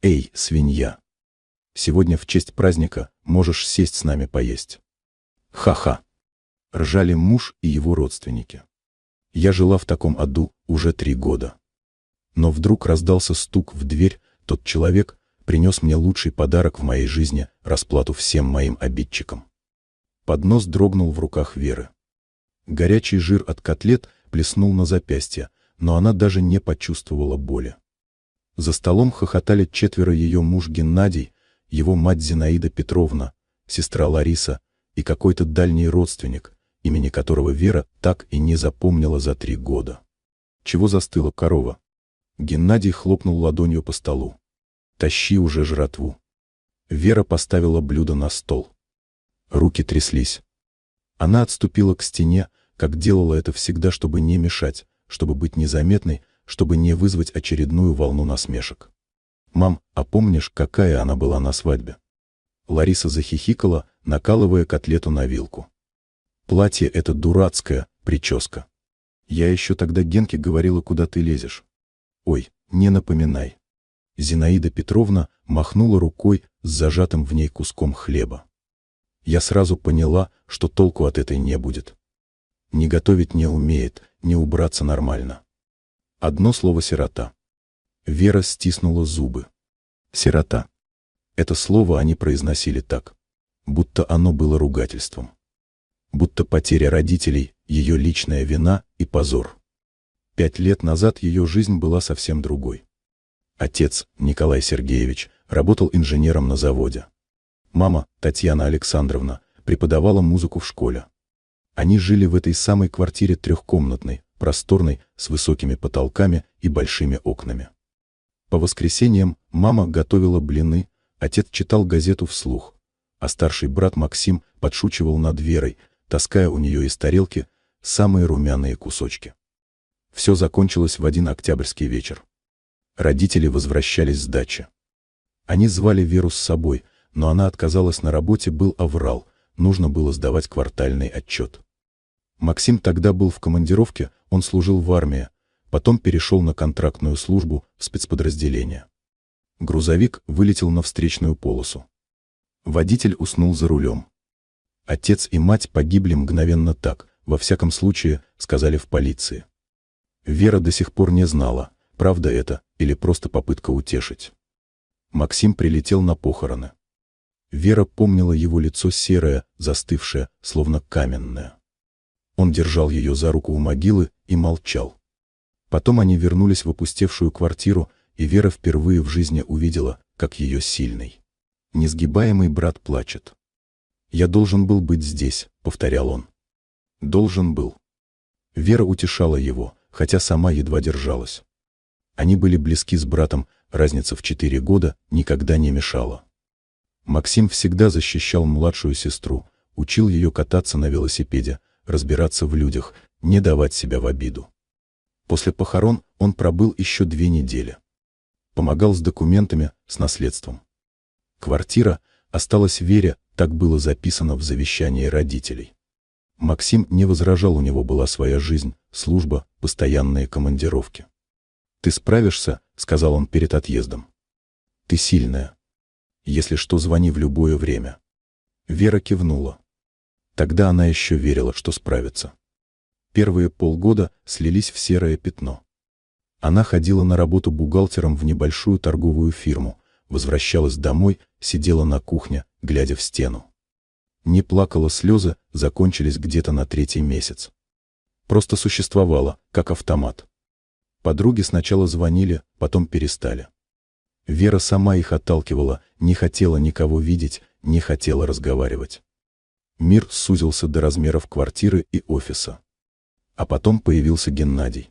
«Эй, свинья! Сегодня в честь праздника можешь сесть с нами поесть». «Ха-ха!» — ржали муж и его родственники. Я жила в таком аду уже 3 года. Но вдруг раздался стук в дверь, тот человек принес мне лучший подарок в моей жизни, расплату всем моим обидчикам. Поднос дрогнул в руках Веры. Горячий жир от котлет плеснул на запястье, но она даже не почувствовала боли. За столом хохотали 4 ее муж Геннадий, его мать Зинаида Петровна, сестра Лариса и какой-то дальний родственник, имени которого Вера так и не запомнила за 3 года. «Чего застыла, корова?» Геннадий хлопнул ладонью по столу. «Тащи уже жратву». Вера поставила блюдо на стол. Руки тряслись. Она отступила к стене, как делала это всегда, чтобы не мешать, чтобы быть незаметной, чтобы не вызвать очередную волну насмешек. «Мам, а помнишь, какая она была на свадьбе?» Лариса захихикала, накалывая котлету на вилку. «Платье это дурацкое, прическа. Я еще тогда Генке говорила, куда ты лезешь. Ой, не напоминай». Зинаида Петровна махнула рукой с зажатым в ней куском хлеба. Я сразу поняла, что толку от этой не будет. Не готовить не умеет, не убраться нормально. Одно слово «сирота». Вера стиснула зубы. «Сирота». Это слово они произносили так, будто оно было ругательством. Будто потеря родителей — ее личная вина и позор. 5 лет назад ее жизнь была совсем другой. Отец, Николай Сергеевич, работал инженером на заводе. Мама, Татьяна Александровна, преподавала музыку в школе. Они жили в этой самой квартире 3-комнатной, просторной, с высокими потолками и большими окнами. По воскресеньям мама готовила блины, отец читал газету вслух, а старший брат Максим подшучивал над Верой, таская у нее из тарелки самые румяные кусочки. Все закончилось в один октябрьский вечер. Родители возвращались с дачи. Они звали Веру с собой, но она отказалась, на работе был аврал, нужно было сдавать квартальный отчет. Максим тогда был в командировке, он служил в армии, потом перешел на контрактную службу в спецподразделение. Грузовик вылетел на встречную полосу. Водитель уснул за рулем. Отец и мать погибли мгновенно так, во всяком случае, сказали в полиции. Вера до сих пор не знала, правда это или просто попытка утешить. Максим прилетел на похороны. Вера помнила его лицо серое, застывшее, словно каменное. Он держал ее за руку у могилы и молчал. Потом они вернулись в опустевшую квартиру, и Вера впервые в жизни увидела, как ее сильный, несгибаемый брат плачет. «Я должен был быть здесь», — повторял он. «Должен был». Вера утешала его, хотя сама едва держалась. Они были близки с братом, разница в 4 года никогда не мешала. Максим всегда защищал младшую сестру, учил ее кататься на велосипеде, разбираться в людях, не давать себя в обиду. После похорон он пробыл еще 2 недели. Помогал с документами, с наследством. Квартира осталась Вере, так было записано в завещании родителей. Максим не возражал, у него была своя жизнь, служба, постоянные командировки. «Ты справишься», — сказал он перед отъездом. «Ты сильная. Если что, звони в любое время». Вера кивнула. Тогда она еще верила, что справится. Первые полгода слились в серое пятно. Она ходила на работу бухгалтером в небольшую торговую фирму, возвращалась домой, сидела на кухне, глядя в стену. Не плакала, слезы закончились где-то на 3-й месяц. Просто существовала, как автомат. Подруги сначала звонили, потом перестали. Вера сама их отталкивала, не хотела никого видеть, не хотела разговаривать. Мир сузился до размеров квартиры и офиса. А потом появился Геннадий.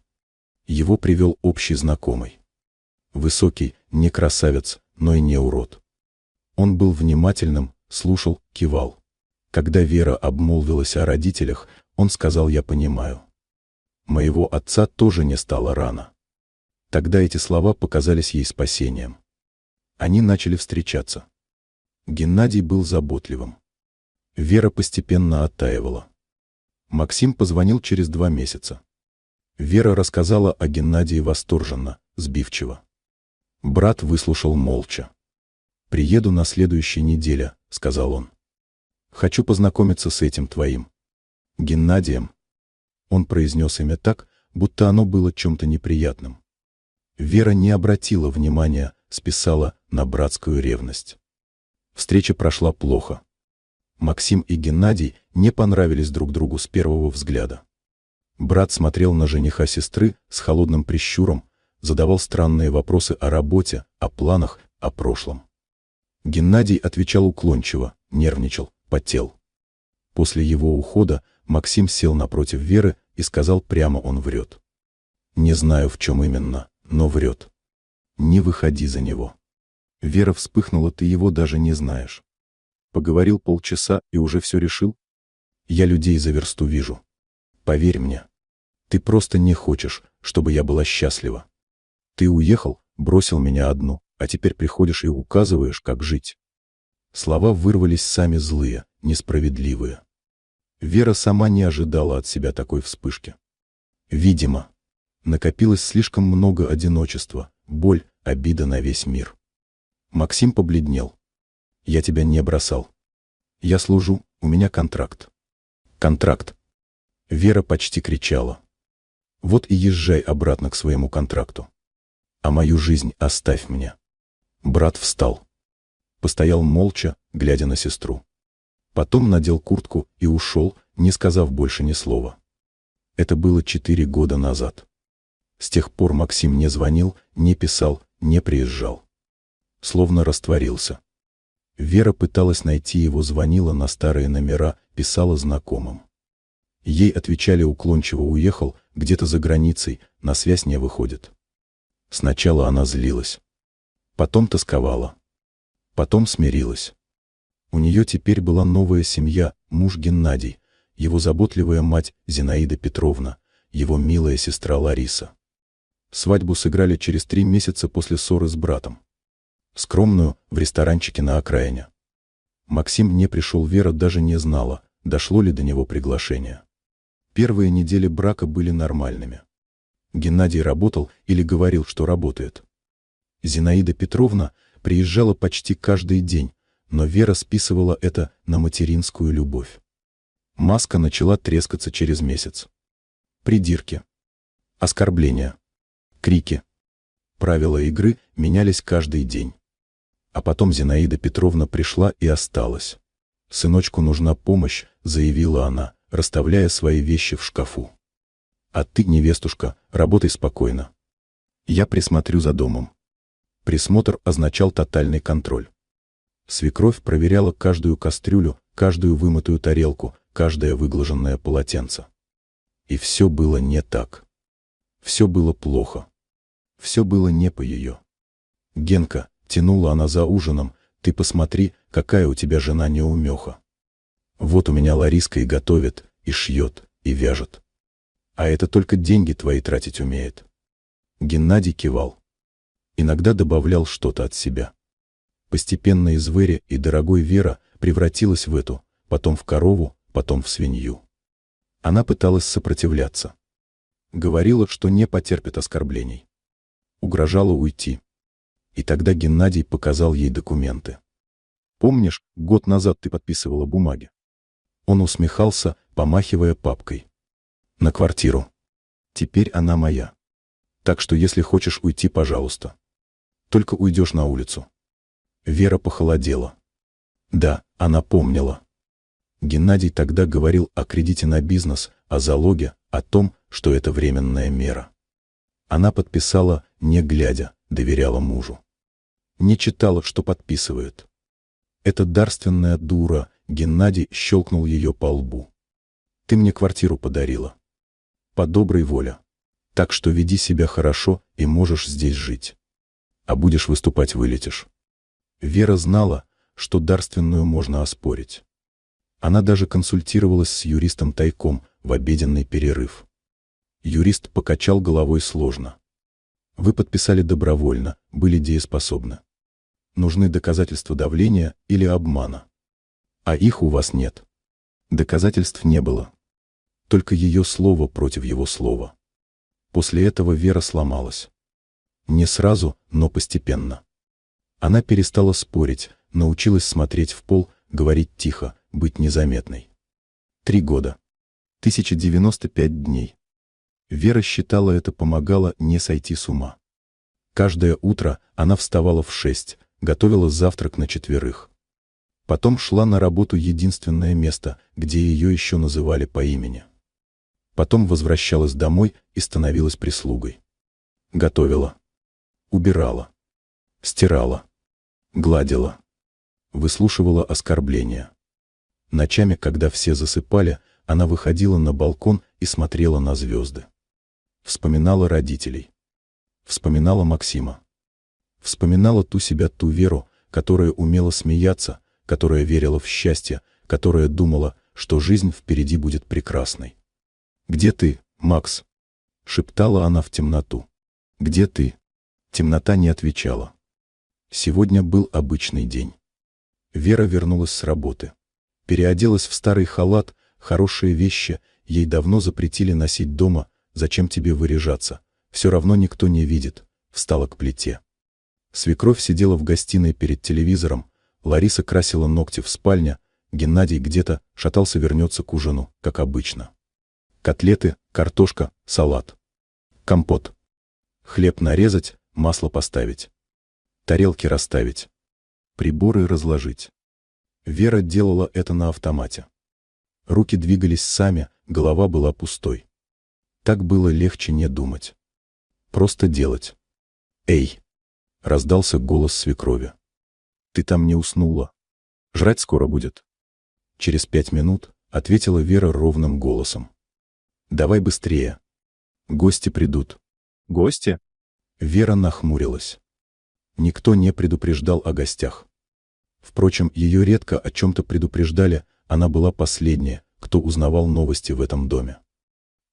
Его привел общий знакомый. Высокий, не красавец, но и не урод. Он был внимательным, слушал, кивал. Когда Вера обмолвилась о родителях, он сказал: «Я понимаю. Моего отца тоже не стало рано». Тогда эти слова показались ей спасением. Они начали встречаться. Геннадий был заботливым. Вера постепенно оттаивала. Максим позвонил через 2 месяца. Вера рассказала о Геннадии восторженно, сбивчиво. Брат выслушал молча. «Приеду на следующей неделе», — сказал он. «Хочу познакомиться с этим твоим Геннадием». Он произнес имя так, будто оно было чем-то неприятным. Вера не обратила внимания, списала на братскую ревность. Встреча прошла плохо. Максим и Геннадий не понравились друг другу с первого взгляда. Брат смотрел на жениха сестры с холодным прищуром, задавал странные вопросы о работе, о планах, о прошлом. Геннадий отвечал уклончиво, нервничал, потел. После его ухода Максим сел напротив Веры и сказал прямо: он врет. «Не знаю, в чем именно, но врет. Не выходи за него». Вера вспыхнула: «Ты его даже не знаешь. Поговорил полчаса и уже все решил? Я людей за версту вижу. Поверь мне. Ты просто не хочешь, чтобы я была счастлива. Ты уехал, бросил меня одну, а теперь приходишь и указываешь, как жить». Слова вырвались сами злые, несправедливые. Вера сама не ожидала от себя такой вспышки. Видимо, накопилось слишком много одиночества, боль, обида на весь мир. Максим побледнел. «Я тебя не бросал. Я служу, у меня контракт». «Контракт». Вера почти кричала. «Вот и езжай обратно к своему контракту. А мою жизнь оставь мне». Брат встал. Постоял молча, глядя на сестру. Потом надел куртку и ушел, не сказав больше ни слова. Это было 4 года назад. С тех пор Максим не звонил, не писал, не приезжал. Словно растворился. Вера пыталась найти его, звонила на старые номера, писала знакомым. Ей отвечали уклончиво: уехал, где-то за границей, на связь не выходит. Сначала она злилась. Потом тосковала. Потом смирилась. У нее теперь была новая семья, муж Геннадий, его заботливая мать Зинаида Петровна, его милая сестра Лариса. Свадьбу сыграли через 3 месяца после ссоры с братом. Скромную, в ресторанчике на окраине. Максим не пришел, Вера даже не знала, дошло ли до него приглашение. Первые недели брака были нормальными. Геннадий работал или говорил, что работает. Зинаида Петровна приезжала почти каждый день, но Вера списывала это на материнскую любовь. Маска начала трескаться через месяц. Придирки, оскорбления, крики. Правила игры менялись каждый день. А потом Зинаида Петровна пришла и осталась. «Сыночку нужна помощь», — заявила она, расставляя свои вещи в шкафу. «А ты, невестушка, работай спокойно. Я присмотрю за домом». Присмотр означал тотальный контроль. Свекровь проверяла каждую кастрюлю, каждую вымытую тарелку, каждое выглаженное полотенце. И все было не так. Все было плохо. Все было не по ее. «Генка», — тянула она за ужином, — «ты посмотри, какая у тебя жена неумеха. Вот у меня Лариска и готовит, и шьет, и вяжет. А это только деньги твои тратить умеет». Геннадий кивал. Иногда добавлял что-то от себя. Постепенно из Вэри и дорогой Вера превратилась в эту, потом в корову, потом в свинью. Она пыталась сопротивляться. Говорила, что не потерпит оскорблений. Угрожала уйти. И тогда Геннадий показал ей документы. «Помнишь, год назад ты подписывала бумаги?» Он усмехался, помахивая папкой. «На квартиру. Теперь она моя. Так что если хочешь уйти, пожалуйста. Только уйдешь на улицу». Вера похолодела. Да, она помнила. Геннадий тогда говорил о кредите на бизнес, о залоге, о том, что это временная мера. Она подписала, не глядя, доверяла мужу. Не читала, что подписывает. Эта дарственная дура, Геннадий щелкнул ее по лбу. «Ты мне квартиру подарила. По доброй воле. Так что веди себя хорошо и можешь здесь жить. А будешь выступать — вылетишь». Вера знала, что дарственную можно оспорить. Она даже консультировалась с юристом тайком в обеденный перерыв. Юрист покачал головой сложно. «Вы подписали добровольно, были дееспособны. Нужны доказательства давления или обмана. А их у вас нет». Доказательств не было. Только ее слово против его слова. После этого Вера сломалась. Не сразу, но постепенно. Она перестала спорить, научилась смотреть в пол, говорить тихо, быть незаметной. 3 года. 1095 дней. Вера считала, это помогало не сойти с ума. Каждое утро она вставала в 6, готовила завтрак на 4. Потом шла на работу, единственное место, где ее еще называли по имени. Потом возвращалась домой и становилась прислугой. Готовила. Убирала. Стирала. Гладила. Выслушивала оскорбления. Ночами, когда все засыпали, она выходила на балкон и смотрела на звезды. Вспоминала родителей. Вспоминала Максима. Вспоминала ту себя, ту Веру, которая умела смеяться, которая верила в счастье, которая думала, что жизнь впереди будет прекрасной. «Где ты, Макс?» — шептала она в темноту. «Где ты?» Темнота не отвечала. Сегодня был обычный день. Вера вернулась с работы. Переоделась в старый халат, хорошие вещи, ей давно запретили носить дома, зачем тебе выряжаться, все равно никто не видит, встала к плите. Свекровь сидела в гостиной перед телевизором, Лариса красила ногти в спальне, Геннадий где-то шатался, вернется к ужину, как обычно. Котлеты, картошка, салат. Компот. Хлеб нарезать, масло поставить. Тарелки расставить. Приборы разложить. Вера делала это на автомате. Руки двигались сами, голова была пустой. Так было легче не думать. Просто делать. «Эй!» — раздался голос свекрови. «Ты там не уснула? Жрать скоро будет?» Через 5 минут ответила Вера ровным голосом. «Давай быстрее. Гости придут». «Гости?» Вера нахмурилась. Никто не предупреждал о гостях. Впрочем, ее редко о чем-то предупреждали, она была последняя, кто узнавал новости в этом доме.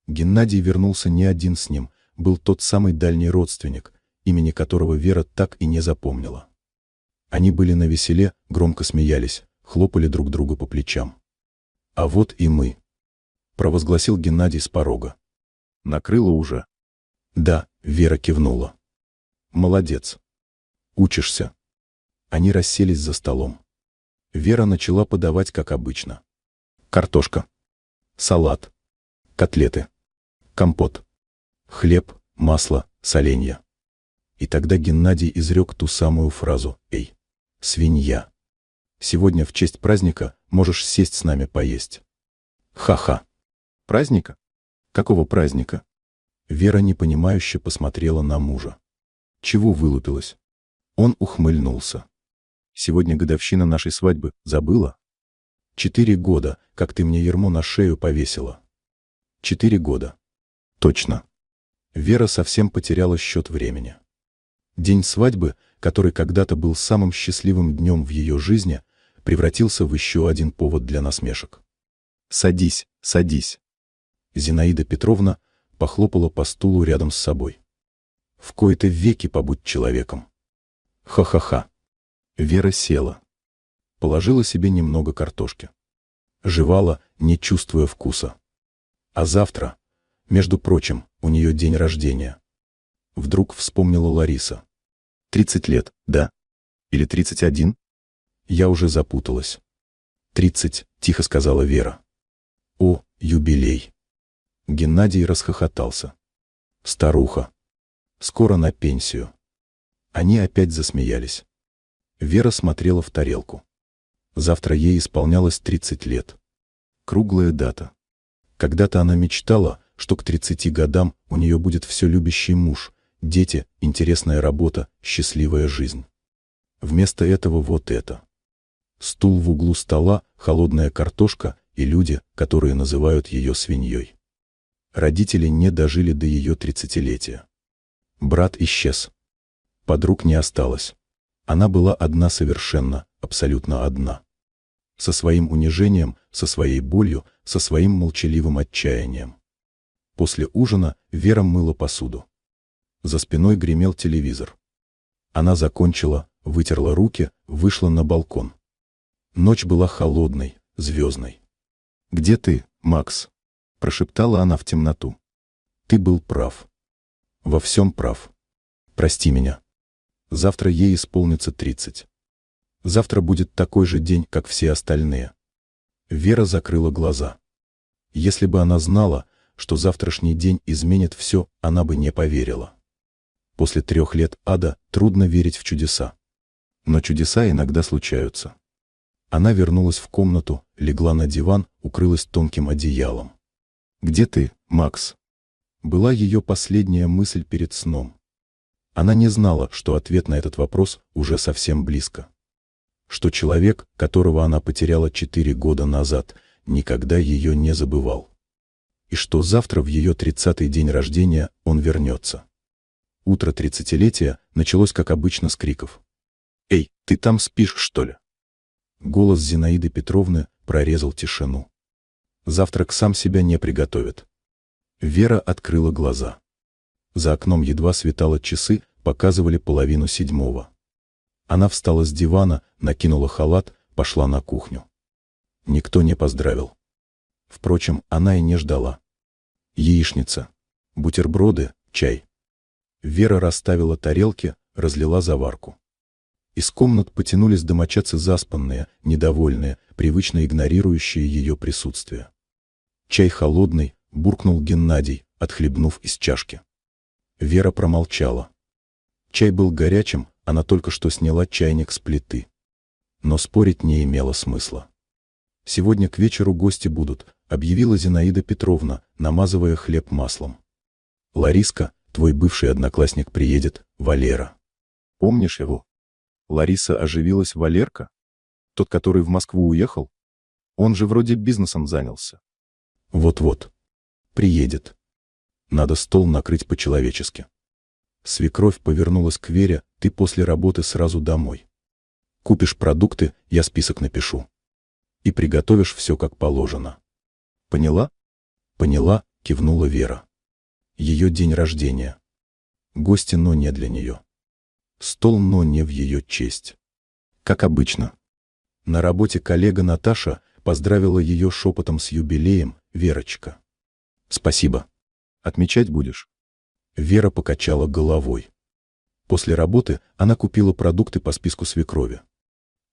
Геннадий вернулся не один с ним, был тот самый дальний родственник, имени которого Вера так и не запомнила. Они были навеселе, громко смеялись, хлопали друг другу по плечам. «А вот и мы», — провозгласил Геннадий с порога. «Накрыло уже?» «Да», — Вера кивнула. «Молодец. Учишься». Они расселись за столом. Вера начала подавать, как обычно. Картошка. Салат. Котлеты. Компот. Хлеб, масло, соленья. И тогда Геннадий изрек ту самую фразу: «Эй, свинья, сегодня в честь праздника можешь сесть с нами поесть». Ха-ха. Праздника? Какого праздника? Вера непонимающе посмотрела на мужа. Чего вылупилась? Он ухмыльнулся. Сегодня годовщина нашей свадьбы, забыла? 4 года, как ты мне ярмо на шею повесила. 4 года. Точно. Вера совсем потеряла счет времени. День свадьбы, который когда-то был самым счастливым днем в ее жизни, превратился в еще один повод для насмешек. «Садись, садись». Зинаида Петровна похлопала по стулу рядом с собой. «В кои-то веки побудь человеком». Ха-ха-ха. Вера села. Положила себе немного картошки. Жевала, не чувствуя вкуса. А завтра, между прочим, у нее день рождения. Вдруг вспомнила Лариса. 30 лет, да? Или 31? Я уже запуталась. 30, тихо сказала Вера. О, юбилей. Геннадий расхохотался. Старуха. Скоро на пенсию. Они опять засмеялись. Вера смотрела в тарелку. Завтра ей исполнялось 30 лет. Круглая дата. Когда-то она мечтала, что к 30 годам у нее будет все любящий муж, дети, интересная работа, счастливая жизнь. Вместо этого вот это. Стул в углу стола, холодная картошка и люди, которые называют ее свиньей. Родители не дожили до ее 30-летия. Брат исчез. Подруг не осталось. Она была одна совершенно, абсолютно одна. Со своим унижением, со своей болью, со своим молчаливым отчаянием. После ужина Вера мыла посуду. За спиной гремел телевизор. Она закончила, вытерла руки, вышла на балкон. Ночь была холодной, звездной. «Где ты, Макс?» – прошептала она в темноту. «Ты был прав. Во всем прав. Прости меня. Завтра ей исполнится 30. Завтра будет такой же день, как все остальные. Вера закрыла глаза. Если бы она знала, что завтрашний день изменит все, она бы не поверила. После 3 лет ада трудно верить в чудеса. Но чудеса иногда случаются. Она вернулась в комнату, легла на диван, укрылась тонким одеялом. «Где ты, Макс?» Была ее последняя мысль перед сном. Она не знала, что ответ на этот вопрос уже совсем близко. Что человек, которого она потеряла 4 года назад, никогда ее не забывал. И что завтра в ее 30-й день рождения он вернется. Утро 30-летия началось, как обычно, с криков. «Эй, ты там спишь, что ли?» Голос Зинаиды Петровны прорезал тишину. Завтрак сам себя не приготовит. Вера открыла глаза. За окном едва светало, часы показывали 6:30. Она встала с дивана, накинула халат, пошла на кухню. Никто не поздравил. Впрочем, она и не ждала. Яичница, бутерброды, чай. Вера расставила тарелки, разлила заварку. Из комнат потянулись домочадцы заспанные, недовольные, привычно игнорирующие ее присутствие. «Чай холодный», — буркнул Геннадий, отхлебнув из чашки. Вера промолчала. Чай был горячим, она только что сняла чайник с плиты. Но спорить не имело смысла. «Сегодня к вечеру гости будут», — объявила Зинаида Петровна, намазывая хлеб маслом. «Лариска, твой бывший одноклассник, приедет, Валера. Помнишь его?» Лариса оживилась. «Валерка? Тот, который в Москву уехал? Он же вроде бизнесом занялся». «Вот-вот. Приедет. Надо стол накрыть по-человечески». Свекровь повернулась к Вере. «Ты после работы сразу домой. Купишь продукты, я список напишу. И приготовишь все как положено. Поняла?» «Поняла», — кивнула Вера. Ее день рождения. Гости, но не для нее. Стол, но не в ее честь. Как обычно. На работе коллега Наташа поздравила ее шепотом с юбилеем. «Верочка». «Спасибо. Отмечать будешь?» Вера покачала головой. После работы она купила продукты по списку свекрови.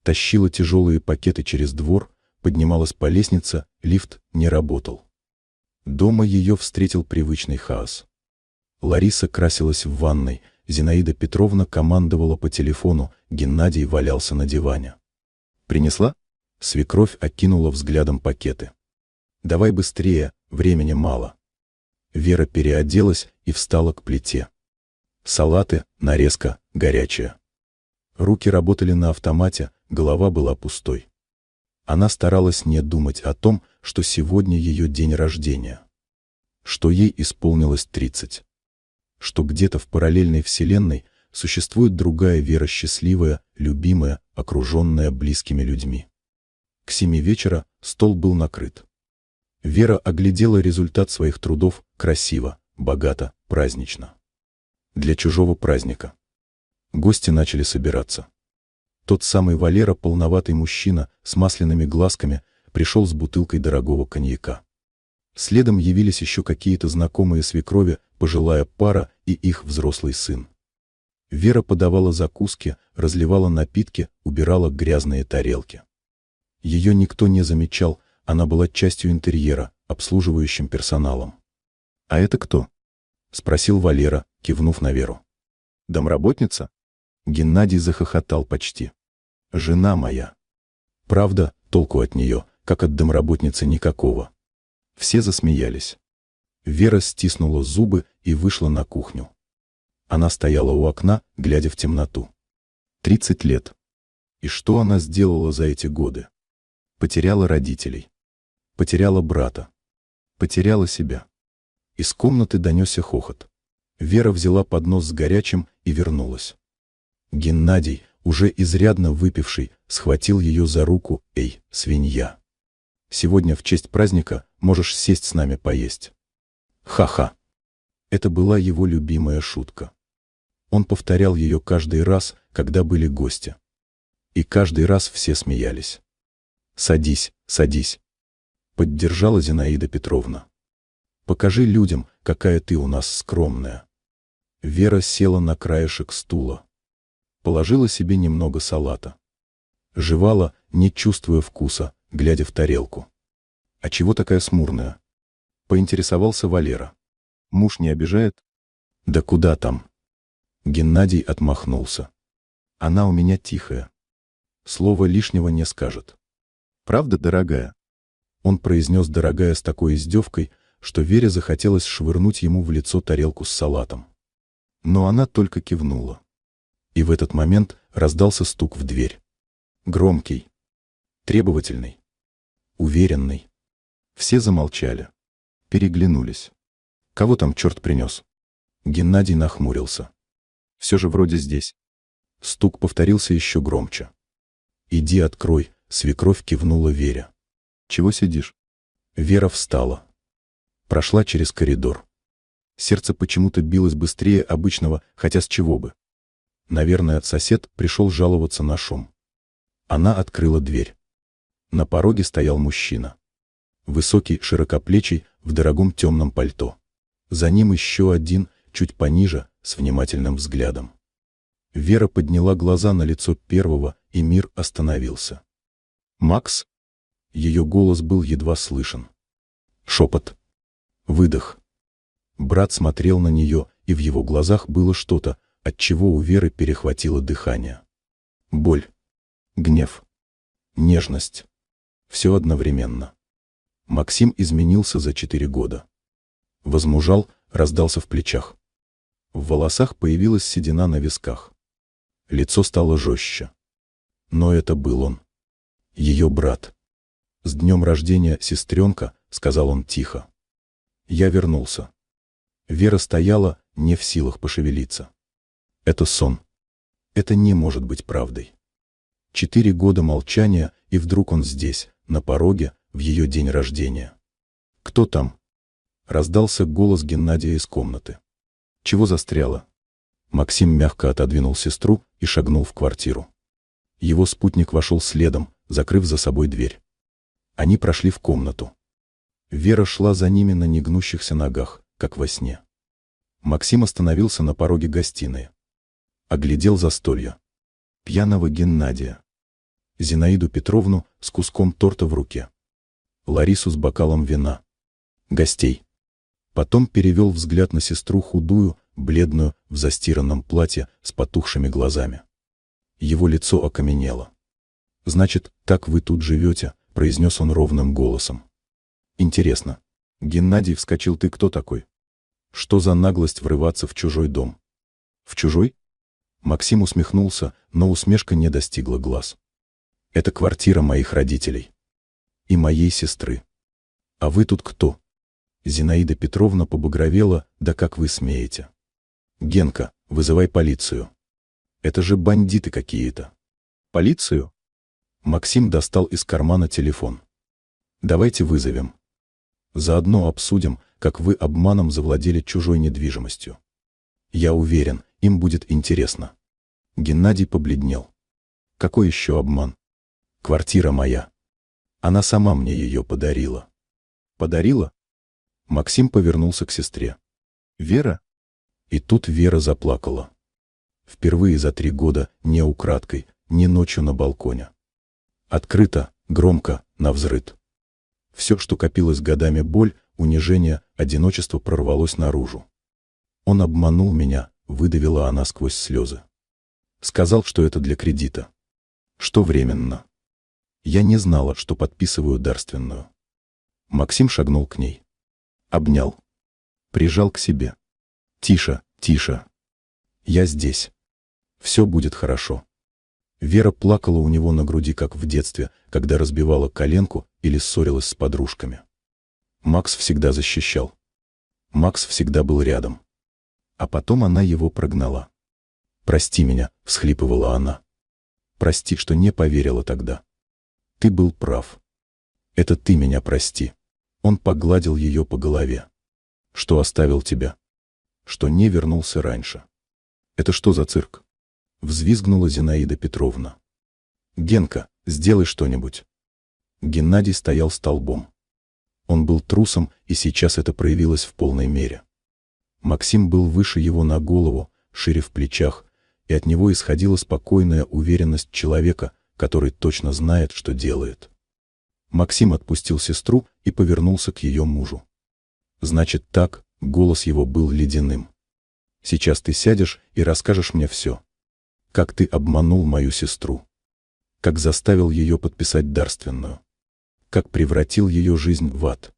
Тащила тяжелые пакеты через двор, поднималась по лестнице, лифт не работал. Дома ее встретил привычный хаос. Лариса красилась в ванной, Зинаида Петровна командовала по телефону, Геннадий валялся на диване. «Принесла?» Свекровь окинула взглядом пакеты. «Давай быстрее, времени мало». Вера переоделась и встала к плите. Салаты, нарезка, горячая. Руки работали на автомате, голова была пустой. Она старалась не думать о том, что сегодня ее день рождения. Что ей исполнилось 30. Что где-то в параллельной вселенной существует другая Вера, счастливая, любимая, окруженная близкими людьми. К 7 вечера стол был накрыт. Вера оглядела результат своих трудов: красиво, богато, празднично. Для чужого праздника. Гости начали собираться. Тот самый Валера, полноватый мужчина с масляными глазками, пришел с бутылкой дорогого коньяка. Следом явились еще какие-то знакомые свекрови, пожилая пара и их взрослый сын. Вера подавала закуски, разливала напитки, убирала грязные тарелки. Ее никто не замечал, она была частью интерьера, обслуживающим персоналом. «А это кто?» — спросил Валера, кивнув на Веру. «Домработница?» Геннадий захохотал почти. «Жена моя». Правда, толку от нее, как от домработницы, никакого. Все засмеялись. Вера стиснула зубы и вышла на кухню. Она стояла у окна, глядя в темноту. 30 лет. И что она сделала за эти годы? Потеряла родителей. Потеряла брата. Потеряла себя. Из комнаты донесся хохот. Вера взяла поднос с горячим и вернулась. Геннадий, уже изрядно выпивший, схватил ее за руку. «Эй, свинья! Сегодня в честь праздника можешь сесть с нами поесть». Ха-ха. Это была его любимая шутка. Он повторял ее каждый раз, когда были гости. И каждый раз все смеялись. «Садись, садись», — поддержала Зинаида Петровна. «Покажи людям, какая ты у нас скромная». Вера села на краешек стула. Положила себе немного салата. Жевала, не чувствуя вкуса, глядя в тарелку. «А чего такая смурная?» — поинтересовался Валера. «Муж не обижает?» «Да куда там?» Геннадий отмахнулся. «Она у меня тихая. Слова лишнего не скажет». «Правда, дорогая?» Он произнес «дорогая» с такой издевкой, что Вере захотелось швырнуть ему в лицо тарелку с салатом. Но она только кивнула. И в этот момент раздался стук в дверь. Громкий, требовательный, уверенный. Все замолчали, переглянулись. «Кого там черт принес?» Геннадий нахмурился. «Все же вроде здесь». Стук повторился еще громче. «Иди открой», — свекровь кивнула Вере. «Чего сидишь?» Вера встала. Прошла через коридор. Сердце почему-то билось быстрее обычного, хотя с чего бы. Наверное, сосед пришел жаловаться на шум. Она открыла дверь. На пороге стоял мужчина. Высокий, широкоплечий, в дорогом темном пальто. За ним еще один, чуть пониже, с внимательным взглядом. Вера подняла глаза на лицо первого, и мир остановился. «Макс?» Ее голос был едва слышен. Шепот. Выдох. Брат смотрел на нее, и в его глазах было что-то, от чего у Веры перехватило дыхание. Боль. Гнев. Нежность. Все одновременно. Максим изменился за 4 года. Возмужал, раздался в плечах. В волосах появилась седина на висках. Лицо стало жестче. Но это был он. Ее брат. «С днем рождения, сестренка», — сказал он тихо. Я вернулся. Вера стояла, не в силах пошевелиться. Это сон. Это не может быть правдой. 4 года молчания, и вдруг он здесь, на пороге, в ее день рождения. «Кто там?» Раздался голос Геннадия из комнаты. «Чего застряла?» Максим мягко отодвинул сестру и шагнул в квартиру. Его спутник вошел следом, закрыв за собой дверь. Они прошли в комнату. Вера шла за ними на негнущихся ногах, как во сне. Максим остановился на пороге гостиной. Оглядел застолье. Пьяного Геннадия. Зинаиду Петровну с куском торта в руке. Ларису с бокалом вина. Гостей. Потом перевел взгляд на сестру худую, бледную, в застиранном платье, с потухшими глазами. Его лицо окаменело. «Значит, так вы тут живете», — произнес он ровным голосом. «Интересно». Геннадий вскочил. «Ты кто такой? Что за наглость врываться в чужой дом?» «В чужой?» Максим усмехнулся, но усмешка не достигла глаз. «Это квартира моих родителей. И моей сестры. А вы тут кто?» Зинаида Петровна побагровела. «Да как вы смеете?» «Генка, вызывай полицию. Это же бандиты какие-то». «Полицию?» Максим достал из кармана телефон. «Давайте вызовем. Заодно обсудим, как вы обманом завладели чужой недвижимостью. Я уверен, им будет интересно». Геннадий побледнел. «Какой еще обман? Квартира моя. Она сама мне ее подарила». «Подарила?» Максим повернулся к сестре. «Вера?» И тут Вера заплакала. Впервые за 3 года, не украдкой, не ночью на балконе. Открыто, громко, навзрыд. Все, что копилось годами, боль, унижение, одиночество, прорвалось наружу. «Он обманул меня», — выдавила она сквозь слезы. «Сказал, что это для кредита. Что временно. Я не знала, что подписываю дарственную». Максим шагнул к ней. Обнял. Прижал к себе. «Тише, тише. Я здесь. Все будет хорошо». Вера плакала у него на груди, как в детстве, когда разбивала коленку или ссорилась с подружками. Макс всегда защищал. Макс всегда был рядом. А потом она его прогнала. «Прости меня», — всхлипывала она. «Прости, что не поверила тогда. Ты был прав. Это ты меня прости». Он погладил ее по голове. «Что оставил тебя? Что не вернулся раньше? Это что за цирк?» Взвизгнула Зинаида Петровна. «Генка, сделай что-нибудь». Геннадий стоял столбом. Он был трусом, и сейчас это проявилось в полной мере. Максим был выше его на голову, шире в плечах, и от него исходила спокойная уверенность человека, который точно знает, что делает. Максим отпустил сестру и повернулся к ее мужу. «Значит так», — голос его был ледяным. «Сейчас ты сядешь и расскажешь мне все. Как ты обманул мою сестру. Как заставил ее подписать дарственную. Как превратил ее жизнь в ад.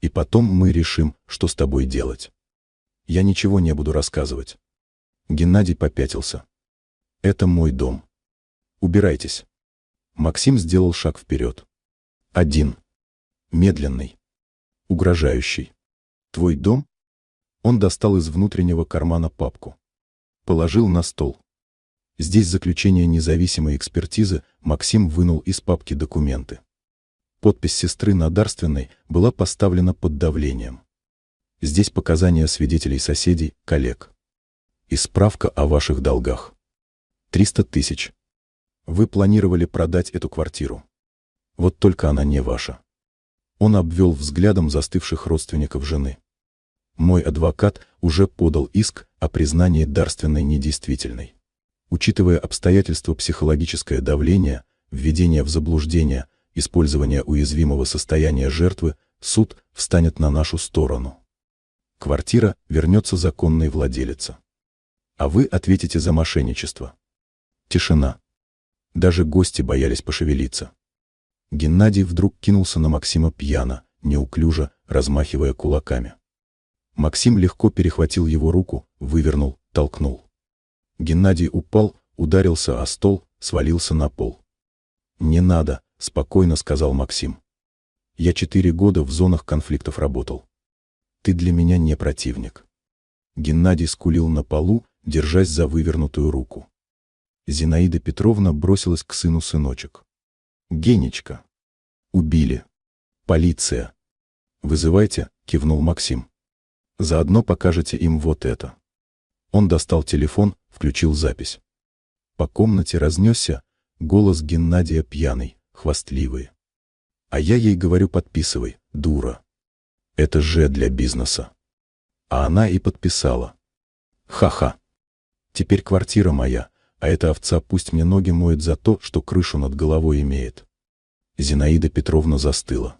И потом мы решим, что с тобой делать. Я ничего не буду рассказывать». Геннадий попятился. «Это мой дом. Убирайтесь». Максим сделал шаг вперед. Один. Медленный. Угрожающий. «Твой дом?» Он достал из внутреннего кармана папку. Положил на стол. Здесь заключение независимой экспертизы. Максим вынул из папки документы. Подпись сестры на дарственной была поставлена под давлением. Здесь показания свидетелей, соседей, коллег. И справка о ваших долгах. 300 тысяч. Вы планировали продать эту квартиру. Вот только она не ваша. Он обвел взглядом застывших родственников жены. Мой адвокат уже подал иск о признании дарственной недействительной. Учитывая обстоятельства, психологическое давление, введение в заблуждение, использование уязвимого состояния жертвы, суд встанет на нашу сторону. Квартира вернется законной владелице. А вы ответите за мошенничество. Тишина. Даже гости боялись пошевелиться. Геннадий вдруг кинулся на Максима пьяно, неуклюже, размахивая кулаками. Максим легко перехватил его руку, вывернул, толкнул. Геннадий упал, ударился о стол, свалился на пол. «Не надо», — спокойно сказал Максим. «Я 4 года в зонах конфликтов работал. Ты для меня не противник». Геннадий скулил на полу, держась за вывернутую руку. Зинаида Петровна бросилась к сыну сыночек. «Генечка! Убили! Полиция!» «Вызывайте», — кивнул Максим. «Заодно покажете им вот это». Он достал телефон, включил запись. По комнате разнесся голос Геннадия пьяный, хвастливый. «А я ей говорю, подписывай, дура. Это же для бизнеса». А она и подписала. «Ха-ха. Теперь квартира моя, а эта овца пусть мне ноги моет за то, что крышу над головой имеет». Зинаида Петровна застыла.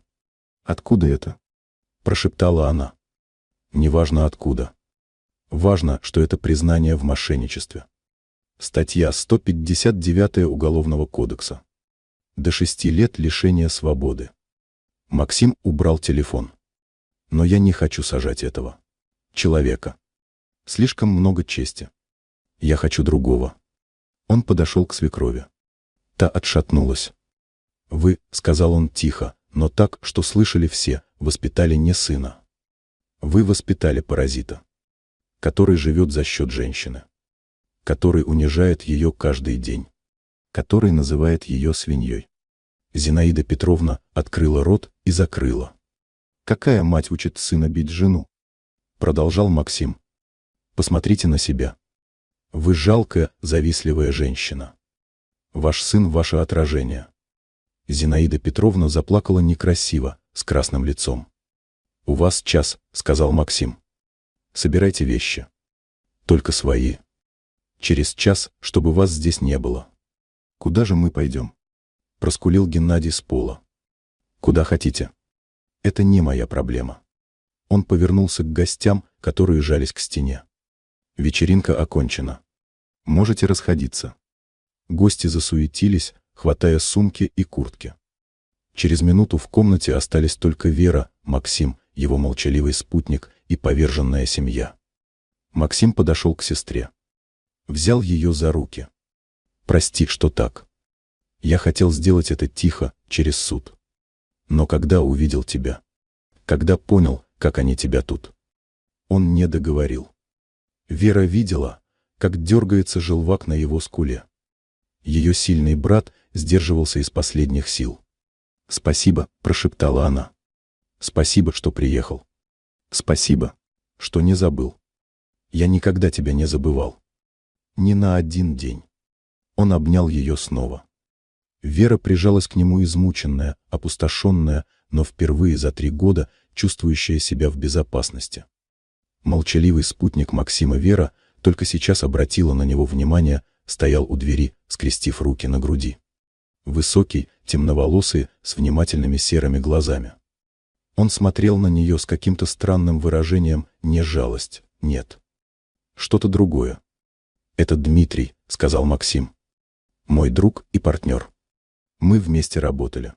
«Откуда это?» – прошептала она. «Неважно откуда. Важно, что это признание в мошенничестве. Статья 159 Уголовного кодекса. До 6 лет лишения свободы». Максим убрал телефон. «Но я не хочу сажать этого человека. Слишком много чести. Я хочу другого». Он подошел к свекрови. Та отшатнулась. «Вы, — сказал он тихо, но так, что слышали все, — воспитали не сына. Вы воспитали паразита, который живет за счет женщины, который унижает ее каждый день, который называет ее свиньей». Зинаида Петровна открыла рот и закрыла. «Какая мать учит сына бить жену?» Продолжал Максим. «Посмотрите на себя. Вы жалкая, завистливая женщина. Ваш сын — ваше отражение». Зинаида Петровна заплакала некрасиво, с красным лицом. «У вас час», — сказал Максим. «Собирайте вещи. Только свои. Через час, чтобы вас здесь не было». «Куда же мы пойдем?» — проскулил Геннадий с пола. «Куда хотите. Это не моя проблема». Он повернулся к гостям, которые жались к стене. «Вечеринка окончена. Можете расходиться». Гости засуетились, хватая сумки и куртки. Через минуту в комнате остались только Вера, Максим, его молчаливый спутник и поверженная семья. Максим подошел к сестре. Взял ее за руки. «Прости, что так. Я хотел сделать это тихо, через суд. Но когда увидел тебя, когда понял, как они тебя тут...» Он не договорил. Вера видела, как дергается желвак на его скуле. Ее сильный брат сдерживался из последних сил. «Спасибо», — прошептала она. «Спасибо, что приехал. Спасибо, что не забыл. Я никогда тебя не забывал. Ни на один день». Он обнял ее снова. Вера прижалась к нему измученная, опустошенная, но впервые за 3 года чувствующая себя в безопасности. Молчаливый спутник Максима Вера только сейчас обратила на него внимание, стоял у двери, скрестив руки на груди. Высокий, темноволосый, с внимательными серыми глазами. Он смотрел на нее с каким-то странным выражением, не жалость, нет. Что-то другое. «Это Дмитрий», — сказал Максим. «Мой друг и партнер. Мы вместе работали».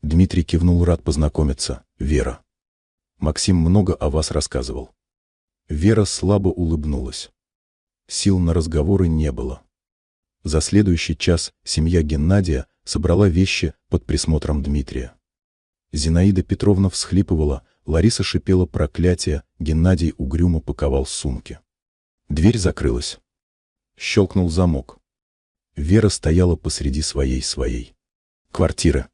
Дмитрий кивнул: «Рад познакомиться, Вера. Максим много о вас рассказывал». Вера слабо улыбнулась. Сил на разговоры не было. За следующий час семья Геннадия собрала вещи под присмотром Дмитрия. Зинаида Петровна всхлипывала, Лариса шипела проклятие, Геннадий угрюмо паковал сумки. Дверь закрылась. Щелкнул замок. Вера стояла посреди своей квартиры.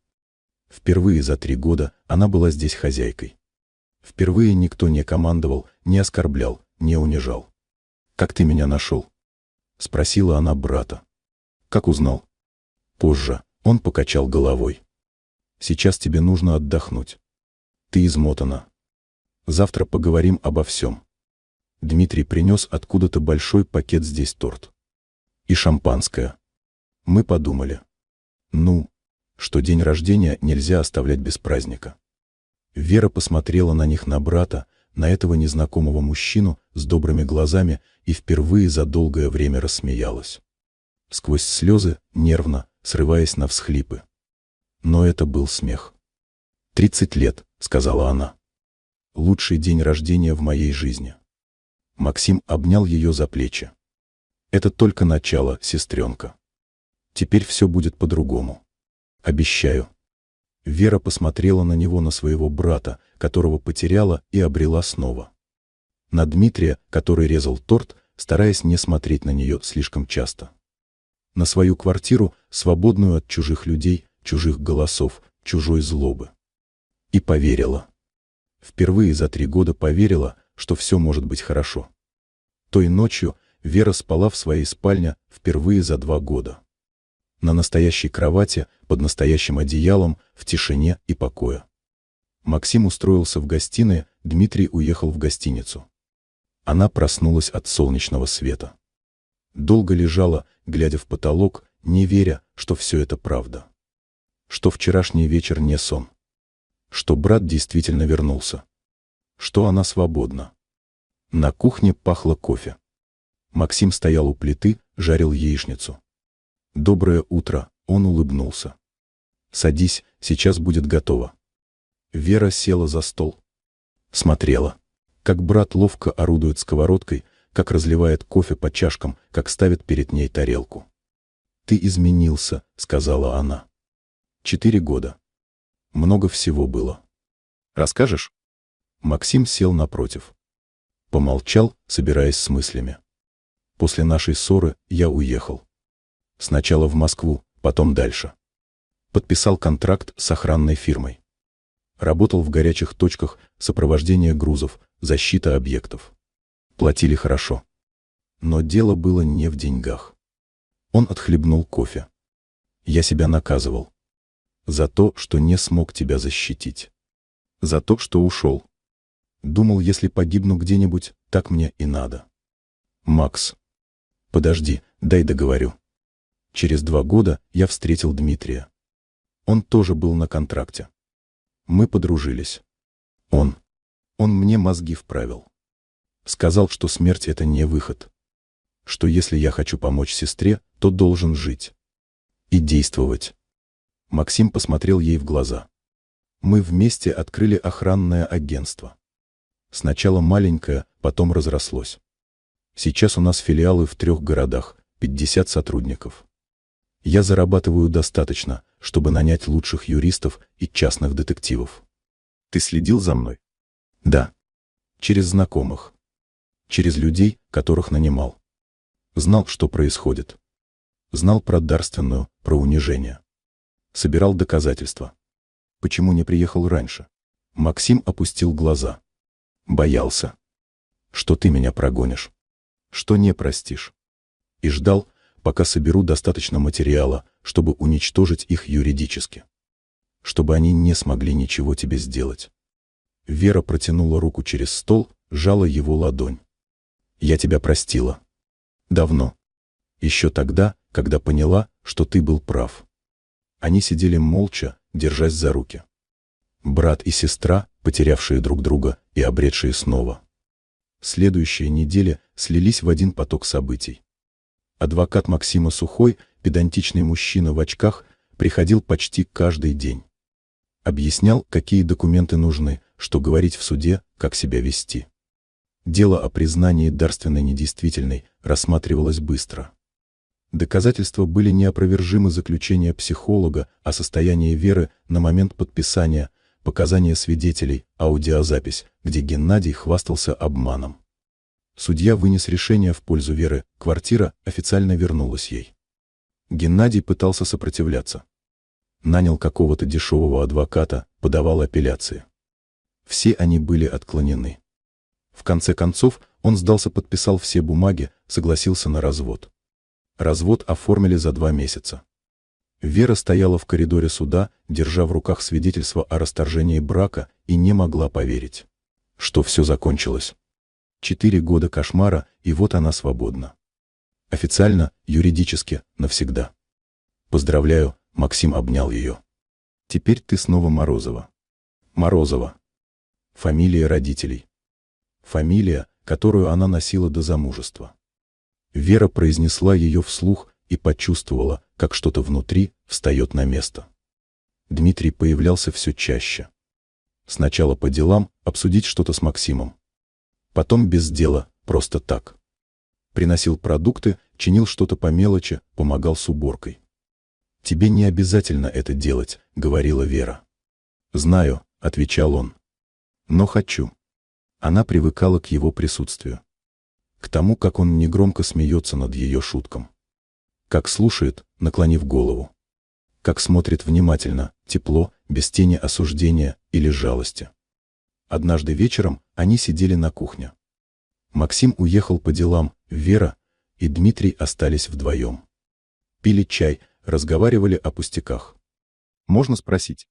Впервые за 3 года она была здесь хозяйкой. Впервые никто не командовал, не оскорблял, не унижал. «Как ты меня нашел?» — спросила она брата. «Как узнал?» «Позже», — он покачал головой. «Сейчас тебе нужно отдохнуть. Ты измотана. Завтра поговорим обо всем». Дмитрий принес откуда-то большой пакет, здесь торт. И шампанское. Мы подумали. Что день рождения нельзя оставлять без праздника. Вера посмотрела на них, на брата, на этого незнакомого мужчину с добрыми глазами, и впервые за долгое время рассмеялась. Сквозь слезы, нервно, срываясь на всхлипы. Но это был смех. 30 лет, сказала она. Лучший день рождения в моей жизни. Максим обнял ее за плечи. Это только начало, сестренка. Теперь все будет по-другому. Обещаю. Вера посмотрела на него, на своего брата, которого потеряла и обрела снова. На Дмитрия, который резал торт, стараясь не смотреть на нее слишком часто. На свою квартиру, свободную от чужих людей, чужих голосов, чужой злобы. И поверила. Впервые за 3 года поверила, что все может быть хорошо. Той ночью Вера спала в своей спальне впервые за 2 года. На настоящей кровати, под настоящим одеялом, в тишине и покое. Максим устроился в гостиной, Дмитрий уехал в гостиницу. Она проснулась от солнечного света. Долго лежала, глядя в потолок, не веря, что все это правда. Что вчерашний вечер не сон. Что брат действительно вернулся. Что она свободна. На кухне пахло кофе. Максим стоял у плиты, жарил яичницу. «Доброе утро», — он улыбнулся. «Садись, сейчас будет готово». Вера села за стол. Смотрела, как брат ловко орудует сковородкой, как разливает кофе по чашкам, как ставит перед ней тарелку. «Ты изменился», — сказала она. 4 года. Много всего было. Расскажешь?» Максим сел напротив. Помолчал, собираясь с мыслями. «После нашей ссоры я уехал. Сначала в Москву, потом дальше. Подписал контракт с охранной фирмой. Работал в горячих точках, сопровождение грузов, защита объектов. Платили хорошо. Но дело было не в деньгах». Он отхлебнул кофе. «Я себя наказывал. За то, что не смог тебя защитить. За то, что ушел. Думал, если погибну где-нибудь, так мне и надо. Макс, подожди, дай договорю. Через 2 года я встретил Дмитрия. Он тоже был на контракте. Мы подружились. Он мне мозги вправил. Сказал, что смерть — это не выход. Что если я хочу помочь сестре, то должен жить. И действовать». Максим посмотрел ей в глаза. «Мы вместе открыли охранное агентство. Сначала маленькое, потом разрослось. Сейчас у нас филиалы в 3 городах, 50 сотрудников. Я зарабатываю достаточно, чтобы нанять лучших юристов и частных детективов. Ты следил за мной?» «Да. Через знакомых. Через людей, которых нанимал. Знал, что происходит. Знал про дарственную, про унижение. Собирал доказательства. Почему не приехал раньше?» Максим опустил глаза. «Боялся. Что ты меня прогонишь. Что не простишь. И ждал, пока соберу достаточно материала, чтобы уничтожить их юридически. Чтобы они не смогли ничего тебе сделать. Вера протянула руку через стол, сжала его ладонь. «Я тебя простила. Давно. Еще тогда, когда поняла, что ты был прав». Они сидели молча, держась за руки. Брат и сестра, потерявшие друг друга и обретшие снова. Следующие недели слились в один поток событий. Адвокат Максима Сухой, педантичный мужчина в очках, приходил почти каждый день. Объяснял, какие документы нужны, что говорить в суде, как себя вести. Дело о признании дарственной недействительной рассматривалось быстро. Доказательства были неопровержимы: заключение психолога о состоянии Веры на момент подписания, показания свидетелей, аудиозапись, где Геннадий хвастался обманом. Судья вынес решение в пользу Веры, квартира официально вернулась ей. Геннадий пытался сопротивляться. Нанял какого-то дешевого адвоката, подавал апелляции. Все они были отклонены. В конце концов, он сдался, подписал все бумаги, согласился на развод. Развод оформили за 2 месяца. Вера стояла в коридоре суда, держа в руках свидетельство о расторжении брака, и не могла поверить, что все закончилось. 4 года кошмара, и вот она свободна. Официально, юридически, навсегда. Поздравляю, Максим обнял ее. Теперь ты снова Морозова. Морозова. Фамилия родителей. Фамилия, которую она носила до замужества. Вера произнесла ее вслух и почувствовала, как что-то внутри встает на место. Дмитрий появлялся все чаще. Сначала по делам, обсудить что-то с Максимом. Потом без дела, просто так. Приносил продукты, чинил что-то по мелочи, помогал с уборкой. «Тебе не обязательно это делать», — говорила Вера. «Знаю», — отвечал он. «Но хочу». Она привыкала к его присутствию. К тому, как он негромко смеется над ее шуткам. Как слушает, наклонив голову. Как смотрит внимательно, тепло, без тени осуждения или жалости. Однажды вечером они сидели на кухне. Максим уехал по делам, Вера и Дмитрий остались вдвоем. Пили чай, разговаривали о пустяках. «Можно спросить?»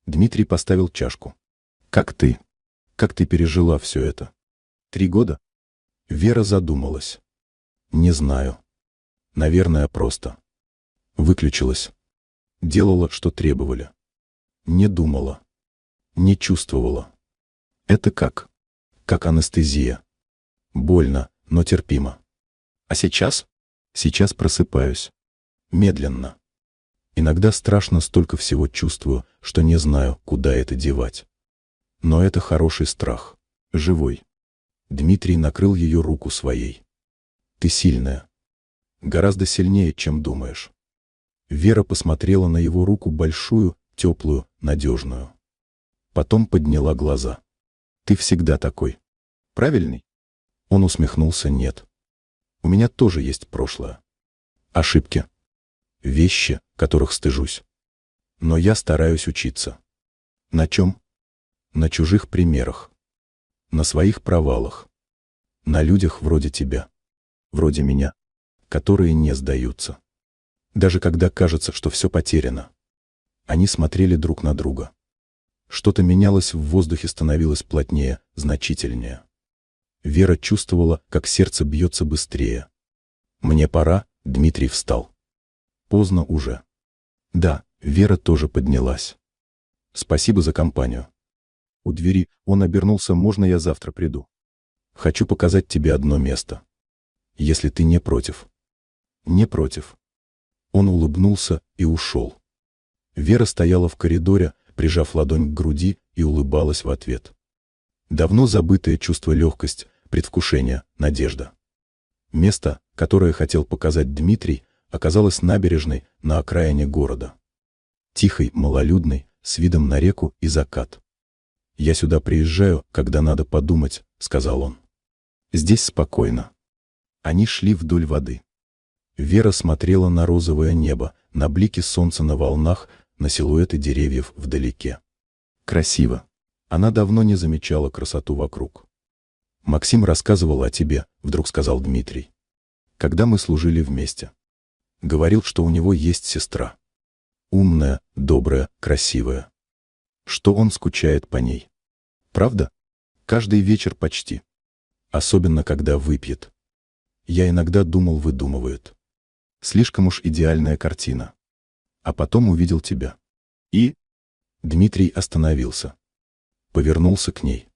Дмитрий поставил чашку. «Как ты? Как ты пережила все это? 3 года?» Вера задумалась. «Не знаю. Наверное, просто. Выключилась. Делала, что требовали. Не думала. Не чувствовала. Это как? Как анестезия. Больно, но терпимо. А сейчас? Сейчас просыпаюсь. Медленно. Иногда страшно, столько всего чувствую, что не знаю, куда это девать. Но это хороший страх. Живой». Дмитрий накрыл ее руку своей. «Ты сильная. Гораздо сильнее, чем думаешь». Вера посмотрела на его руку, большую, теплую, надежную. Потом подняла глаза. «Ты всегда такой. Правильный?» Он усмехнулся. «Нет. У меня тоже есть прошлое. Ошибки. Вещи, которых стыжусь. Но я стараюсь учиться». «На чем?» «На чужих примерах. На своих провалах. На людях вроде тебя. Вроде меня. Которые не сдаются. Даже когда кажется, что все потеряно». Они смотрели друг на друга. Что-то менялось в воздухе, становилось плотнее, значительнее. Вера чувствовала, как сердце бьется быстрее. «Мне пора», — Дмитрий встал. «Поздно уже». «Да», — Вера тоже поднялась. «Спасибо за компанию». У двери он обернулся. «Можно я завтра приду? Хочу показать тебе одно место. Если ты не против». «Не против». Он улыбнулся и ушел. Вера стояла в коридоре, прижав ладонь к груди, и улыбалась в ответ. Давно забытое чувство, легкость, предвкушение, надежда. Место, которое хотел показать Дмитрий, оказалось набережной на окраине города. Тихой, малолюдной, с видом на реку и закат. «Я сюда приезжаю, когда надо подумать», — сказал он. «Здесь спокойно». Они шли вдоль воды. Вера смотрела на розовое небо, на блики солнца на волнах, на силуэты деревьев вдалеке. Красиво. Она давно не замечала красоту вокруг. «Максим рассказывал о тебе», — вдруг сказал Дмитрий. «Когда мы служили вместе. Говорил, что у него есть сестра. Умная, добрая, красивая. Что он скучает по ней. Правда? Каждый вечер почти. Особенно, когда выпьет. Я иногда думал, выдумывает. Слишком уж идеальная картина. А потом увидел тебя. И... Дмитрий остановился. Повернулся к ней.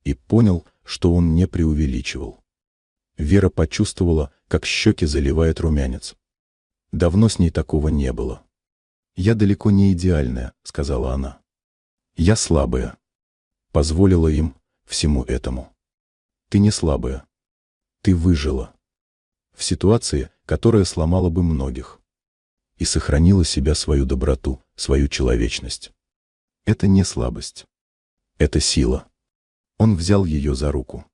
И понял, что он не преувеличивал. Вера почувствовала, как щеки заливает румянец. Давно с ней такого не было. «Я далеко не идеальная», — сказала она. «Я слабая. Позволила им, всему этому. Ты не слабая. Ты выжила. В ситуации, которая сломала бы многих. И сохранила себя, свою доброту, свою человечность. Это не слабость. Это сила». Он взял ее за руку.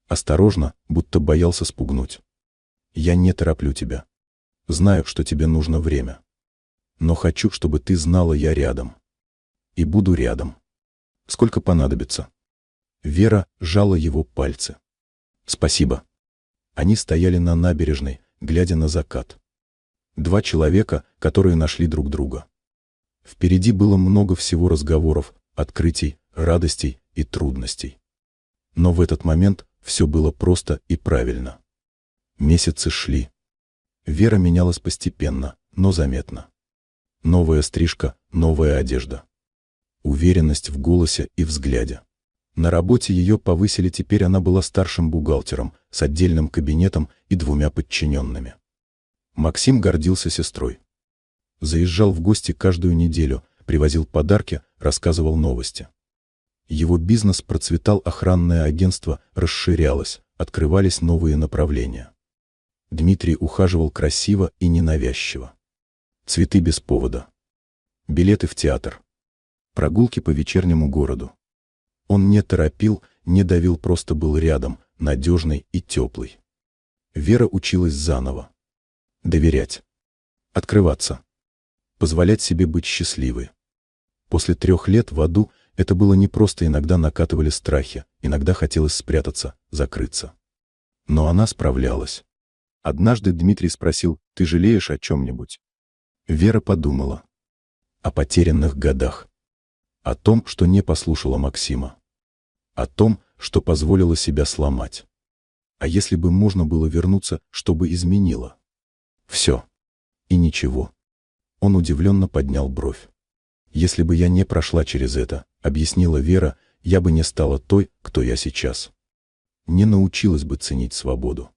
Осторожно, будто боялся спугнуть. «Я не тороплю тебя. Знаю, что тебе нужно время. Но хочу, чтобы ты знала, я рядом. И буду рядом. Сколько понадобится». Вера сжала его пальцы. «Спасибо». Они стояли на набережной, глядя на закат. Два человека, которые нашли друг друга. Впереди было много всего: разговоров, открытий, радостей и трудностей. Но в этот момент все было просто и правильно. Месяцы шли. Вера менялась постепенно, но заметно. Новая стрижка, новая одежда. Уверенность в голосе и взгляде. На работе ее повысили, теперь она была старшим бухгалтером, с отдельным кабинетом и 2 подчиненными. Максим гордился сестрой. Заезжал в гости каждую неделю, привозил подарки, рассказывал новости. Его бизнес процветал, охранное агентство расширялось, открывались новые направления. Дмитрий ухаживал красиво и ненавязчиво. Цветы без повода. Билеты в театр. Прогулки по вечернему городу. Он не торопил, не давил, просто был рядом, надежный и теплый. Вера училась заново. Доверять. Открываться. Позволять себе быть счастливой. После 3 лет в аду это было непросто, иногда накатывали страхи, иногда хотелось спрятаться, закрыться. Но она справлялась. Однажды Дмитрий спросил: «Ты жалеешь о чем-нибудь?» Вера подумала. О потерянных годах. О том, что не послушала Максима. О том, что позволила себя сломать. А если бы можно было вернуться, что бы изменило? Все. И ничего. Он удивленно поднял бровь. «Если бы я не прошла через это, — объяснила Вера, — я бы не стала той, кто я сейчас. Не научилась бы ценить свободу.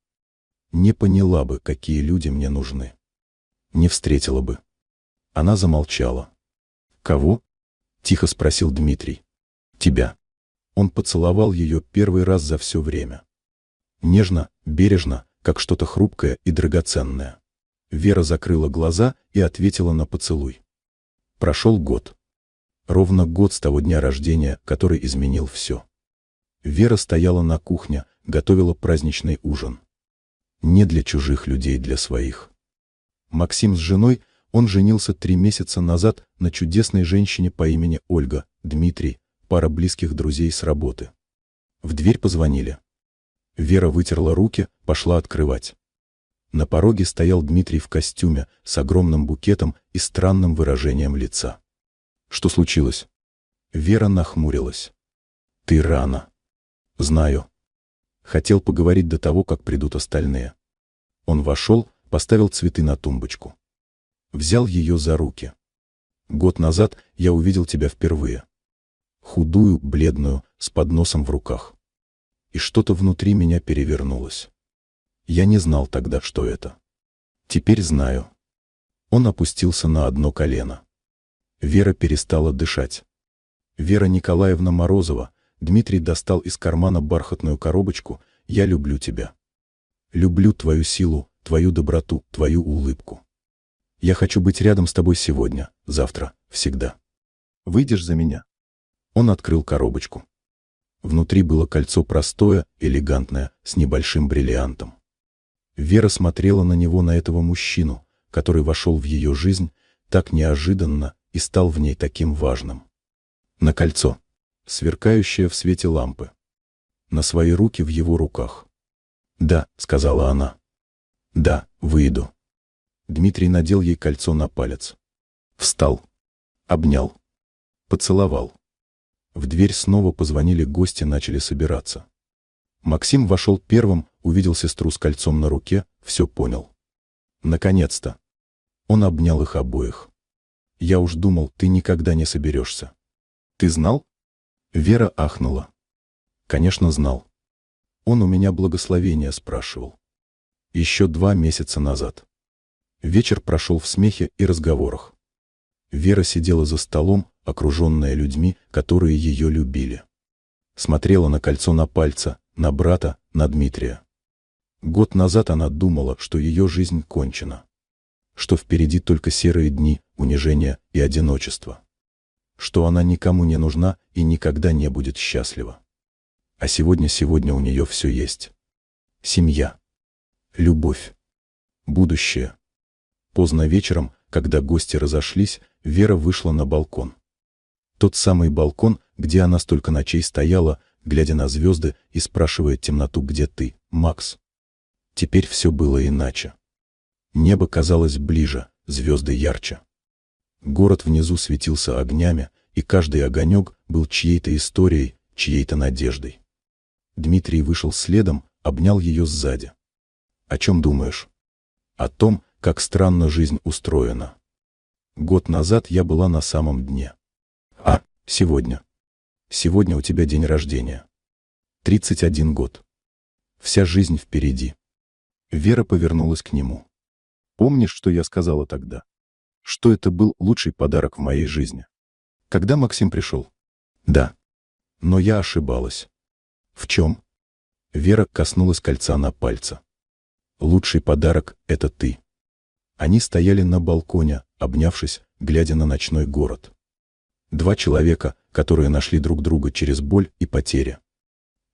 Не поняла бы, какие люди мне нужны. Не встретила бы». Она замолчала. «Кого?» — тихо спросил Дмитрий. «Тебя». Он поцеловал ее первый раз за все время. Нежно, бережно, как что-то хрупкое и драгоценное. Вера закрыла глаза и ответила на поцелуй. Прошел год. Ровно год с того дня рождения, который изменил все. Вера стояла на кухне, готовила праздничный ужин. Не для чужих людей, для своих. Максим с женой, он женился 3 месяца назад на чудесной женщине по имени Ольга, Дмитрий, пара близких друзей с работы. В дверь позвонили. Вера вытерла руки, пошла открывать. На пороге стоял Дмитрий в костюме, с огромным букетом и странным выражением лица. «Что случилось?» Вера нахмурилась. «Ты рано». «Знаю. Хотел поговорить до того, как придут остальные». Он вошел, поставил цветы на тумбочку. Взял ее за руки. «Год назад я увидел тебя впервые. Худую, бледную, с подносом в руках. И что-то внутри меня перевернулось. Я не знал тогда, что это. Теперь знаю». Он опустился на одно колено. Вера перестала дышать. «Вера Николаевна Морозова», Дмитрий достал из кармана бархатную коробочку, «я люблю тебя. Люблю твою силу, твою доброту, твою улыбку. Я хочу быть рядом с тобой сегодня, завтра, всегда. Выйдешь за меня?» Он открыл коробочку. Внутри было кольцо простое, элегантное, с небольшим бриллиантом. Вера смотрела на него, на этого мужчину, который вошел в ее жизнь так неожиданно и стал в ней таким важным. На кольцо, сверкающее в свете лампы. На свои руки в его руках. «Да», — сказала она. «Да, выйду». Дмитрий надел ей кольцо на палец. Встал. Обнял. Поцеловал. В дверь снова позвонили, гости начали собираться. Максим вошел первым, увидел сестру с кольцом на руке, все понял. Наконец-то. Он обнял их обоих. «Я уж думал, ты никогда не соберешься». «Ты знал?» Вера ахнула. «Конечно, знал. Он у меня благословения спрашивал. Еще 2 месяца назад». Вечер прошел в смехе и разговорах. Вера сидела за столом, окруженная людьми, которые ее любили. Смотрела на кольцо на пальце, на брата, на Дмитрия. Год назад она думала, что ее жизнь кончена. Что впереди только серые дни, унижения и одиночество. Что она никому не нужна и никогда не будет счастлива. А сегодня у нее все есть. Семья. Любовь. Будущее. Поздно вечером, когда гости разошлись, Вера вышла на балкон. Тот самый балкон, где она столько ночей стояла, глядя на звезды и спрашивая темноту: «Где ты, Макс?» Теперь все было иначе. Небо казалось ближе, звезды ярче. Город внизу светился огнями, и каждый огонек был чьей-то историей, чьей-то надеждой. Дмитрий вышел следом, обнял ее сзади. «О чем думаешь?» «О том, как странно жизнь устроена. Год назад я была на самом дне. А сегодня? Сегодня у тебя день рождения. 31 год. Вся жизнь впереди». Вера повернулась к нему. «Помнишь, что я сказала тогда? Что это был лучший подарок в моей жизни? Когда Максим пришел?» «Да. Но я ошибалась». «В чем?» Вера коснулась кольца на пальце. «Лучший подарок — это ты». Они стояли на балконе, обнявшись, глядя на ночной город. 2 человека, которые нашли друг друга через боль и потери.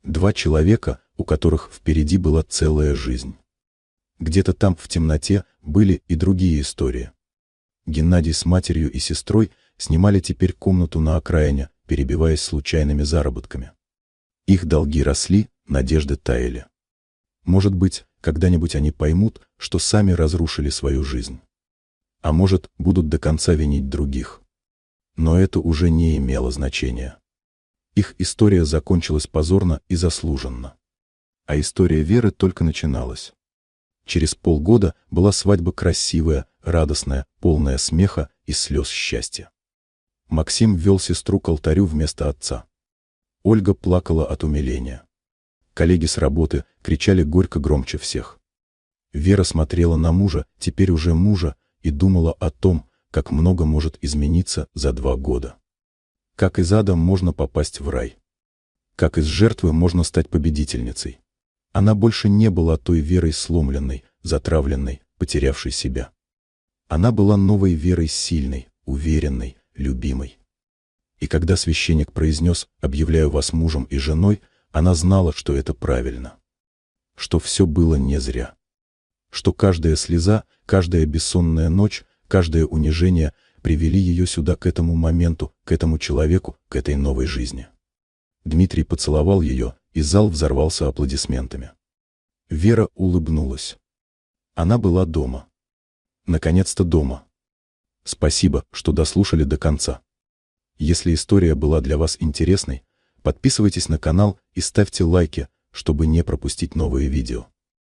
2 человека, у которых впереди была целая жизнь. Где-то там, в темноте, были и другие истории. Геннадий с матерью и сестрой снимали теперь комнату на окраине, перебиваясь случайными заработками. Их долги росли, надежды таяли. Может быть, когда-нибудь они поймут, что сами разрушили свою жизнь. А может, будут до конца винить других. Но это уже не имело значения. Их история закончилась позорно и заслуженно. А история Веры только начиналась. Через полгода была свадьба красивая, радостная, полная смеха и слез счастья. Максим вел сестру к алтарю вместо отца. Ольга плакала от умиления. Коллеги с работы кричали горько громче всех. Вера смотрела на мужа, теперь уже мужа, и думала о том, как много может измениться за 2 года. Как из ада можно попасть в рай. Как из жертвы можно стать победительницей. Она больше не была той Верой сломленной, затравленной, потерявшей себя. Она была новой Верой, сильной, уверенной, любимой. И когда священник произнес: «Объявляю вас мужем и женой», она знала, что это правильно. Что все было не зря. Что каждая слеза, каждая бессонная ночь, каждое унижение привели ее сюда, к этому моменту, к этому человеку, к этой новой жизни. Дмитрий поцеловал ее, и зал взорвался аплодисментами. Вера улыбнулась. Она была дома. Наконец-то дома. Спасибо, что дослушали до конца. Если история была для вас интересной, подписывайтесь на канал и ставьте лайки, чтобы не пропустить новые видео.